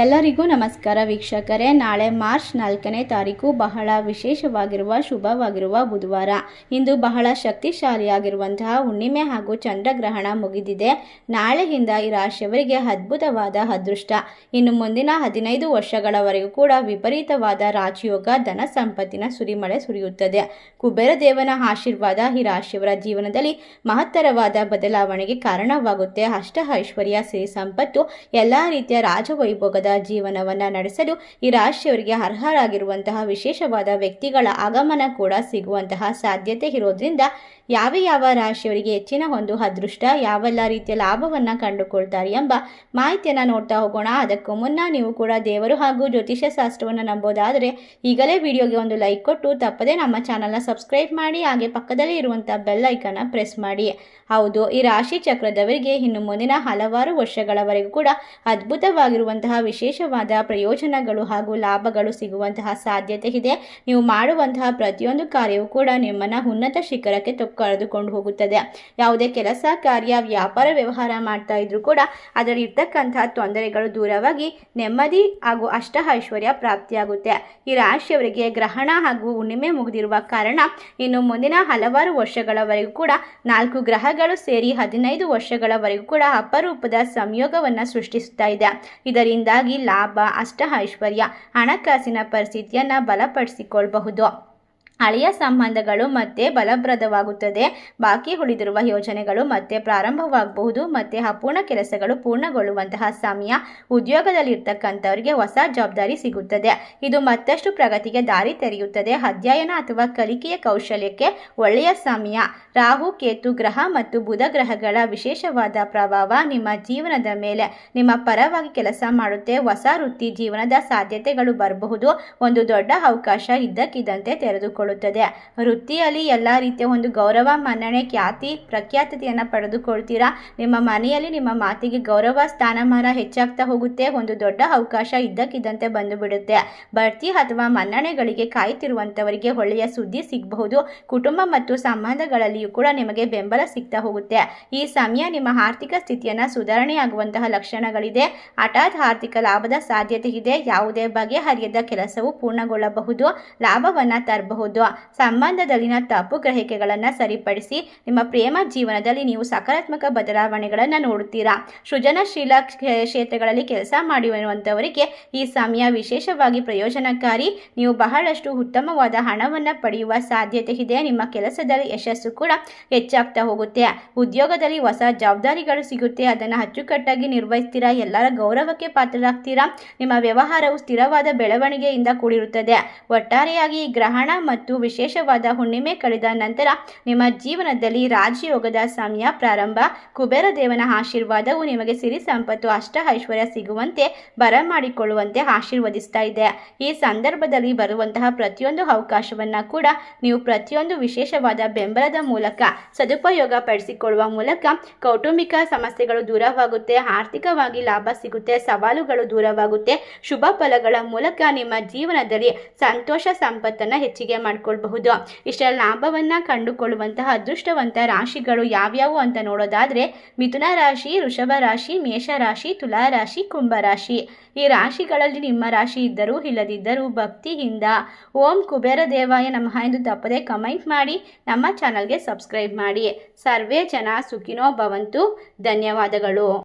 ಎಲ್ಲರಿಗೂ ನಮಸ್ಕಾರ ವೀಕ್ಷಕರೇ. ನಾಳೆ ಮಾರ್ಚ್ 4ನೇ ತಾರೀಕು ಬಹಳ ವಿಶೇಷವಾಗಿರುವ ಶುಭವಾಗಿರುವ ಬುಧವಾರ. ಇಂದು ಬಹಳ ಶಕ್ತಿಶಾಲಿಯಾಗಿರುವಂತಹ ಹುಣ್ಣಿಮೆ ಹಾಗೂ ಚಂದ್ರಗ್ರಹಣ ಮುಗಿದಿದೆ. ನಾಳೆಯಿಂದ ಈ ರಾಶಿಯವರಿಗೆ ಅದ್ಭುತವಾದ ಅದೃಷ್ಟ. ಇನ್ನು ಮುಂದಿನ 15 ವರ್ಷಗಳವರೆಗೂ ಕೂಡ ವಿಪರೀತವಾದ ರಾಜಯೋಗ, ಧನ ಸಂಪತ್ತಿನ ಸುರಿಮಳೆ ಸುರಿಯುತ್ತದೆ. ಕುಬೇರ ದೇವನ ಆಶೀರ್ವಾದ ಈ ರಾಶಿಯವರ ಜೀವನದಲ್ಲಿ ಮಹತ್ತರವಾದ ಬದಲಾವಣೆಗೆ ಕಾರಣವಾಗುತ್ತೆ. ಅಷ್ಟ ಐಶ್ವರ್ಯ, ಸಿರಿ ಸಂಪತ್ತು, ಎಲ್ಲ ರೀತಿಯ ರಾಜವೈಭೋಗದ ಜೀವನವನ್ನ ನಡೆಸಲು ಈ ರಾಶಿಯವರಿಗೆ ಅರ್ಹರಾಗಿರುವಂತಹ ವಿಶೇಷವಾದ ವ್ಯಕ್ತಿಗಳ ಆಗಮನ ಕೂಡ ಸಿಗುವಂತಹ ಸಾಧ್ಯತೆ ಇರೋದ್ರಿಂದ ಯಾವ ರಾಶಿಯವರಿಗೆ ಹೆಚ್ಚಿನ ಒಂದು ಅದೃಷ್ಟ, ಯಾವೆಲ್ಲ ರೀತಿಯ ಲಾಭವನ್ನ ಕಂಡುಕೊಳ್ತಾರೆ ಎಂಬ ಮಾಹಿತಿಯನ್ನು ನೋಡ್ತಾ ಹೋಗೋಣ. ಅದಕ್ಕೂ ಮುನ್ನ ನೀವು ಕೂಡ ದೇವರು ಹಾಗೂ ಜ್ಯೋತಿಷ್ಯ ಶಾಸ್ತ್ರವನ್ನು ನಂಬೋದಾದರೆ ಈಗಲೇ ವಿಡಿಯೋಗೆ ಒಂದು ಲೈಕ್ ಕೊಟ್ಟು ತಪ್ಪದೇ ನಮ್ಮ ಚಾನಲ್ನ ಸಬ್ಸ್ಕ್ರೈಬ್ ಮಾಡಿ, ಹಾಗೆ ಪಕ್ಕದಲ್ಲಿ ಇರುವಂತಹ ಬೆಲ್ ಐಕನ್ನ ಪ್ರೆಸ್ ಮಾಡಿ. ಹೌದು, ಈ ರಾಶಿ ಚಕ್ರದವರಿಗೆ ಇನ್ನು ಮುಂದಿನ ಹಲವಾರು ವರ್ಷಗಳವರೆಗೂ ಕೂಡ ಅದ್ಭುತವಾಗಿರುವಂತಹ ವಿಶೇಷವಾದ ಪ್ರಯೋಜನಗಳು ಹಾಗೂ ಲಾಭಗಳು ಸಿಗುವಂತಹ ಸಾಧ್ಯತೆ ಇದೆ. ನೀವು ಮಾಡುವಂತಹ ಪ್ರತಿಯೊಂದು ಕಾರ್ಯವೂ ಕೂಡ ನಿಮ್ಮನ್ನ ಉನ್ನತ ಶಿಖರಕ್ಕೆ ಕರೆದುಕೊಂಡು ಹೋಗುತ್ತದೆ. ಯಾವುದೇ ಕೆಲಸ ಕಾರ್ಯ, ವ್ಯಾಪಾರ ವ್ಯವಹಾರ ಮಾಡ್ತಾ ಇದ್ರೂ ಕೂಡ ಅದರಲ್ಲಿ ಇರ್ತಕ್ಕಂತಹ ತೊಂದರೆಗಳು ದೂರವಾಗಿ ನೆಮ್ಮದಿ ಹಾಗೂ ಅಷ್ಟ ಐಶ್ವರ್ಯ ಪ್ರಾಪ್ತಿಯಾಗುತ್ತೆ. ಈ ರಾಶಿಯವರಿಗೆ ಗ್ರಹಣ ಹಾಗೂ ಹುಣ್ಣಿಮೆ ಮುಗಿದಿರುವ ಕಾರಣ ಇನ್ನು ಮುಂದಿನ ಹಲವಾರು ವರ್ಷಗಳವರೆಗೂ ಕೂಡ 4 ಗ್ರಹಗಳು ಸೇರಿ 15 ವರ್ಷಗಳವರೆಗೂ ಕೂಡ ಅಪರೂಪದ ಸಂಯೋಗವನ್ನು ಸೃಷ್ಟಿಸುತ್ತಾ ಇದೆ. ಇದರಿಂದಾಗಿ ಲಾಭ, ಅಷ್ಟ ಐಶ್ವರ್ಯ, ಹಣಕಾಸಿನ ಪರಿಸ್ಥಿತಿಯನ್ನು ಬಲಪಡಿಸಿಕೊಳ್ಳಬಹುದು. ಹಳೆಯ ಸಂಬಂಧಗಳು ಮತ್ತೆ ಬಲಪ್ರದವಾಗುತ್ತದೆ. ಬಾಕಿ ಉಳಿದಿರುವ ಯೋಜನೆಗಳು ಮತ್ತೆ ಪ್ರಾರಂಭವಾಗಬಹುದು. ಮತ್ತೆ ಅಪೂರ್ಣ ಕೆಲಸಗಳು ಪೂರ್ಣಗೊಳ್ಳುವಂತಹ ಸಮಯ. ಉದ್ಯೋಗದಲ್ಲಿರ್ತಕ್ಕಂಥವರಿಗೆ ಹೊಸ ಜವಾಬ್ದಾರಿ ಸಿಗುತ್ತದೆ. ಇದು ಮತ್ತಷ್ಟು ಪ್ರಗತಿಗೆ ದಾರಿ ತೆರೆಯುತ್ತದೆ. ಅಧ್ಯಯನ ಅಥವಾ ಕಲಿಕೆಯ ಕೌಶಲ್ಯಕ್ಕೆ ಒಳ್ಳೆಯ ಸಮಯ. ರಾಹು, ಕೇತು ಗ್ರಹ ಮತ್ತು ಬುಧ ಗ್ರಹಗಳ ವಿಶೇಷವಾದ ಪ್ರಭಾವ ನಿಮ್ಮ ಜೀವನದ ಮೇಲೆ ನಿಮ್ಮ ಪರವಾಗಿ ಕೆಲಸ ಮಾಡುತ್ತೆ. ಹೊಸ ವೃತ್ತಿ ಜೀವನದ ಸಾಧ್ಯತೆಗಳು ಬರಬಹುದು. ಒಂದು ದೊಡ್ಡ ಅವಕಾಶ ಇದ್ದಕ್ಕಿದ್ದಂತೆ ತೆರೆದುಕೊಳ್ಳುತ್ತದೆ. ವೃತ್ತಿಯಲ್ಲಿ ಎಲ್ಲ ರೀತಿಯ ಒಂದು ಗೌರವ, ಮನ್ನಣೆ, ಖ್ಯಾತಿ, ಪ್ರಖ್ಯಾತತೆಯನ್ನು ಪಡೆದುಕೊಳ್ತೀರಾ. ನಿಮ್ಮ ಮನೆಯಲ್ಲಿ ನಿಮ್ಮ ಮಾತಿಗೆ ಗೌರವ, ಸ್ಥಾನಮಾನ ಹೆಚ್ಚಾಗ್ತಾ ಹೋಗುತ್ತೆ. ಒಂದು ದೊಡ್ಡ ಅವಕಾಶ ಇದ್ದಕ್ಕಿದ್ದಂತೆ ಬಂದು ಬಿಡುತ್ತೆ. ಬಡ್ತಿ ಅಥವಾ ಮನ್ನಣೆಗಳಿಗೆ ಕಾಯ್ತಿರುವಂತವರಿಗೆ ಒಳ್ಳೆಯ ಸುದ್ದಿ ಸಿಗಬಹುದು. ಕುಟುಂಬ ಮತ್ತು ಸಂಬಂಧಗಳಲ್ಲಿಯೂ ಕೂಡ ನಿಮಗೆ ಬೆಂಬಲ ಸಿಗ್ತಾ ಹೋಗುತ್ತೆ. ಈ ಸಮಯ ನಿಮ್ಮ ಆರ್ಥಿಕ ಸ್ಥಿತಿಯನ್ನ ಸುಧಾರಣೆಯಾಗುವಂತಹ ಲಕ್ಷಣಗಳಿದೆ. ಹಠಾತ್ ಆರ್ಥಿಕ ಲಾಭದ ಸಾಧ್ಯತೆ ಇದೆ. ಯಾವುದೇ ಬಗೆಹರಿಯದ ಕೆಲಸವು ಪೂರ್ಣಗೊಳ್ಳಬಹುದು, ಲಾಭವನ್ನ ತರಬಹುದು. ಸಂಬಂಧದಲ್ಲಿನ ತಪ್ಪು ಗ್ರಹಿಕೆಗಳನ್ನು ಸರಿಪಡಿಸಿ ನಿಮ್ಮ ಪ್ರೇಮ ಜೀವನದಲ್ಲಿ ನೀವು ಸಕಾರಾತ್ಮಕ ಬದಲಾವಣೆಗಳನ್ನು ನೋಡುತ್ತೀರಾ. ಸೃಜನಶೀಲ ಕ್ಷೇತ್ರಗಳಲ್ಲಿ ಕೆಲಸ ಮಾಡಿರುವಂತವರಿಗೆ ಈ ಸಮಯ ವಿಶೇಷವಾಗಿ ಪ್ರಯೋಜನಕಾರಿ. ನೀವು ಬಹಳಷ್ಟು ಉತ್ತಮವಾದ ಹಣವನ್ನು ಪಡೆಯುವ ಸಾಧ್ಯತೆ ಇದೆ. ನಿಮ್ಮ ಕೆಲಸದಲ್ಲಿ ಯಶಸ್ಸು ಕೂಡ ಹೆಚ್ಚಾಗ್ತಾ ಹೋಗುತ್ತೆ. ಉದ್ಯೋಗದಲ್ಲಿ ಹೊಸ ಜವಾಬ್ದಾರಿಗಳು ಸಿಗುತ್ತೆ. ಅದನ್ನು ಅಚ್ಚುಕಟ್ಟಾಗಿ ನಿರ್ವಹಿಸ್ತೀರಾ. ಎಲ್ಲರ ಗೌರವಕ್ಕೆ ಪಾತ್ರರಾಗ್ತೀರಾ. ನಿಮ್ಮ ವ್ಯವಹಾರವು ಸ್ಥಿರವಾದ ಬೆಳವಣಿಗೆಯಿಂದ ಕೂಡಿರುತ್ತದೆ. ಒಟ್ಟಾರೆಯಾಗಿ ಈ ಗ್ರಹಣ ಮತ್ತು ವಿಶೇಷವಾದ ಹುಣ್ಣಿಮೆ ಕಳೆದ ನಂತರ ನಿಮ್ಮ ಜೀವನದಲ್ಲಿ ರಾಜಯೋಗದ ಸಮಯ ಪ್ರಾರಂಭ. ಕುಬೇರ ದೇವನ ಆಶೀರ್ವಾದವು ನಿಮಗೆ ಸಿರಿ ಸಂಪತ್ತು, ಅಷ್ಟ ಐಶ್ವರ್ಯ ಸಿಗುವಂತೆ ಬರಮಾಡಿಕೊಳ್ಳುವಂತೆ ಆಶೀರ್ವದಿಸ್ತಾ ಇದೆ. ಈ ಸಂದರ್ಭದಲ್ಲಿ ಬರುವಂತಹ ಪ್ರತಿಯೊಂದು ಅವಕಾಶವನ್ನ ಕೂಡ ನೀವು ಪ್ರತಿಯೊಂದು ವಿಶೇಷವಾದ ಬೆಂಬಲದ ಮೂಲಕ ಸದುಪಯೋಗ ಪಡಿಸಿಕೊಳ್ಳುವ ಮೂಲಕ ಕೌಟುಂಬಿಕ ಸಮಸ್ಯೆಗಳು ದೂರವಾಗುತ್ತೆ. ಆರ್ಥಿಕವಾಗಿ ಲಾಭ ಸಿಗುತ್ತೆ. ಸವಾಲುಗಳು ದೂರವಾಗುತ್ತೆ. ಶುಭ ಫಲಗಳ ಮೂಲಕ ನಿಮ್ಮ ಜೀವನದಲ್ಲಿ ಸಂತೋಷ, ಸಂಪತ್ತನ್ನು ಹೆಚ್ಚಿಗೆ ಮಾಡಿಕೊಳ್ಳಬಹುದು. ಇಷ್ಟೆಲ್ಲ ಲಾಭವನ್ನ ಕಂಡುಕೊಳ್ಳುವಂತಹ ಅದೃಷ್ಟವಂತ ರಾಶಿಗಳು ಯಾವ್ಯಾವು ಅಂತ ನೋಡೋದಾದ್ರೆ ಮಿಥುನ ರಾಶಿ, ವೃಷಭ ರಾಶಿ, ಮೇಷ ರಾಶಿ, ತುಲಾ ರಾಶಿ, ಕುಂಭ ರಾಶಿ. ಈ ರಾಶಿಗಳಲ್ಲಿ ನಿಮ್ಮ ರಾಶಿ ಇದ್ದರೂ ಇಲ್ಲದಿದ್ದರೂ ಭಕ್ತಿಯಿಂದ ಓಂ ಕುಬೇರ ದೇವಾಯ ನಮಃ ಎಂದು ತಪ್ಪದೆ ಕಮೆಂಟ್ ಮಾಡಿ ನಮ್ಮ ಚಾನಲ್ಗೆ ಸಬ್ಸ್ಕ್ರೈಬ್ ಮಾಡಿ. ಸರ್ವೇ ಜನ ಸುಖಿನೋ ಭವಂತು. ಧನ್ಯವಾದಗಳು.